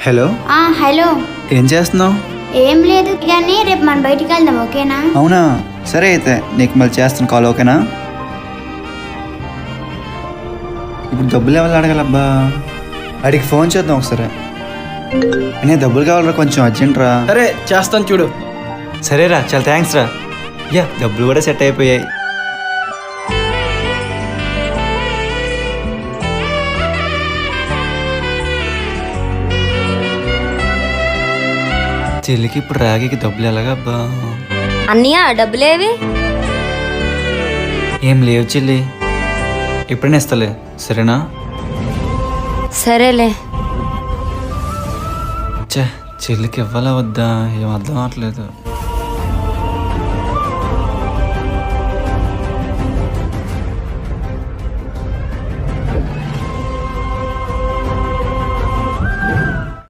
Hello hello. ఏం చేస్తున్నావు? ఏం లేదు కానీ రేపు మనం బయటికి వెళ్దాం, ఓకేనా? అవునా, సరే అయితే నీకు మళ్ళీ చేస్తాను కాల్, ఓకేనా? ఇప్పుడు డబ్బులు ఎవరు అడగాలబ్బా? అడిగి ఫోన్ చేద్దాం ఒకసారి. నేను డబ్బులు కావాలరా, కొంచెం అర్జెంట్ రా. సరే చేస్తాను చూడు. సరేరా, చాలా థ్యాంక్స్ రా. యా, డబ్బులు కూడా సెట్ అయిపోయాయి. చెల్లికి ఇప్పుడు రాగికి డబ్బులు ఎలాగబ్బా? అన్నయ్య డబ్బులేవి? ఏం లేవు చెల్లి, ఎప్పుడైనా ఇస్తలే, సరేనా? సరేలే. చెల్లికి ఇవ్వాలా వద్దా ఏం అర్థం అవట్లేదు.